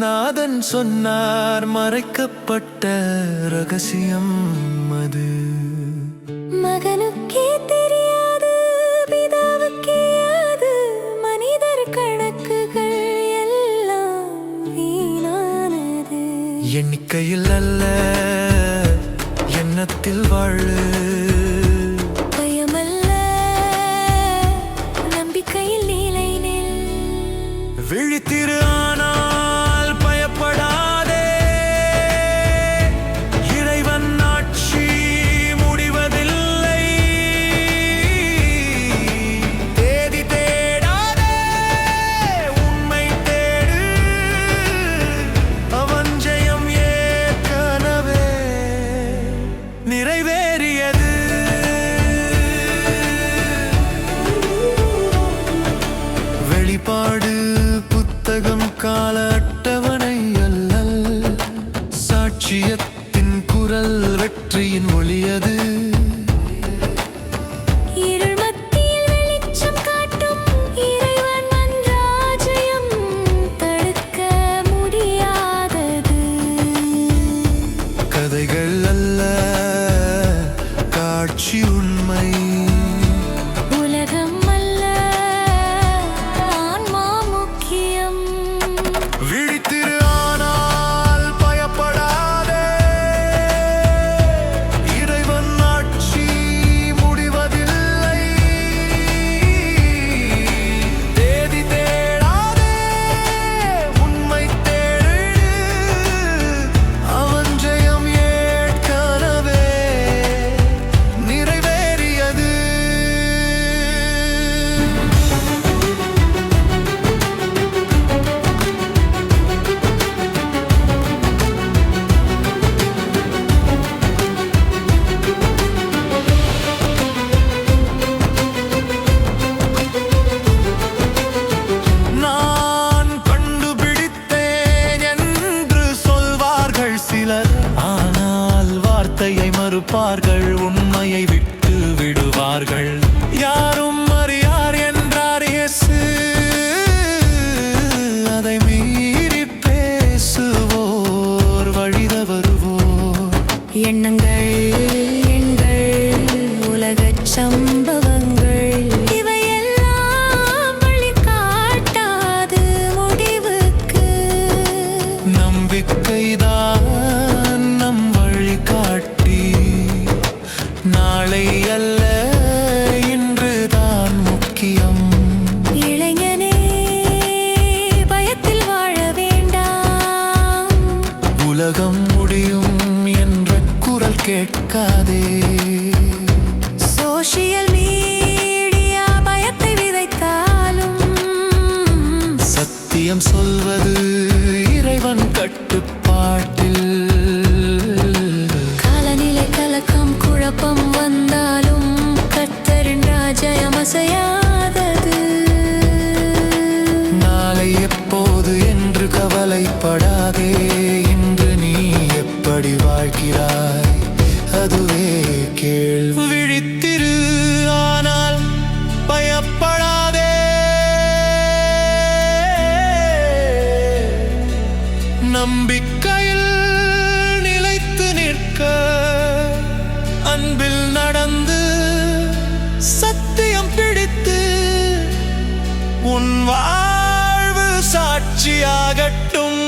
நாதன் சொன்னார் மறைக்கப்பட்ட ரகசியம் அது. மகனுக்கே தெரியாது, பிதாவுக்கே அது. மனிதர் கணக்குகள் எல்லாம் வீணானது. எண்ணிக்கையில் அல்ல, எண்ணத்தில் வாழு. பயமல்ல, நம்பிக்கையில் நிலை நில். விழித்திரு, ஆனால் பயப்படாதே. இறைவன் ஆட்சி முடிவதில்லை. தேதி தேடாதே, உண்மை தேடு. அவன் ஜெயம் ஏற்கனவே நிறைவேறியது. வெளிப்பாடு புத்தகம் கால அட்டவணை அல்லல். சாட்சியத்தின் குரல் வெற்றியின் ஒளியது. இருள் மத்தியில் வெளிச்சம் காட்டும் இறைவன் ராஜ்யம் தடுக்க முடியாதது. கதைகள் அல்ல, காட்சி உண்மை. உலகம் அல்ல, ஆன்மா முக்கியம். விழித்திரு, ஆனால் பயப்படாதே. இறைவன் ஆட்சி முடிவதில்லை. தேதி தேடாதே, உண்மை தேடு. அவன் ஜெயம் ஏற்கனவே நிறைவேறியது. நான் கண்டுபிடித்தேன் என்று சொல்வார்கள் சிலர். ஆனால் வார்த்தையை மறுப்பார்கள், உண்மையை விட்டு விடுவார்கள். யாரும் அறியார் என்றார் இயேசு. அதை மீறி பேசுவோர் வழிதவறுவோர். எண்ணங்கள், எண்கள், உலகச் சம்பவங்கள் இவையெல்லாம் வழிகாட்டாது முடிவுக்கு. நம்பிக்கைதான் நம் வழிகாட்டி. நாளை அல்ல, இன்றுதான் முக்கியம். இளைஞனே, பயத்தில் வாழ வேண்டாம். உலகம் முடியும் என்ற குரல் கேட்காதே. சோஷியல் மீடியா பயத்தை விதைத்தாலும் சத்தியம் சொல்வது இறைவன் கட்டுப்பாட்டில். காலநிலை கலக்கம் குழப்பம் வந்தாலும் கர்த்தரின் ராஜ்யம் அசையாதது. நாளை எப்போது என்று கவலைப்படாதே. இன்று நீ எப்படி வாழ்கிறாய், அதுவே கேள்வி. விழித்திரு, ஆனால் பயப்படாதே. நம்பிக்கையில் நிலைத்து நிற்க, அன்பில் நடந்து சத்தியம் பிடித்து உன் வாழ்வு சாட்சியாகட்டும்.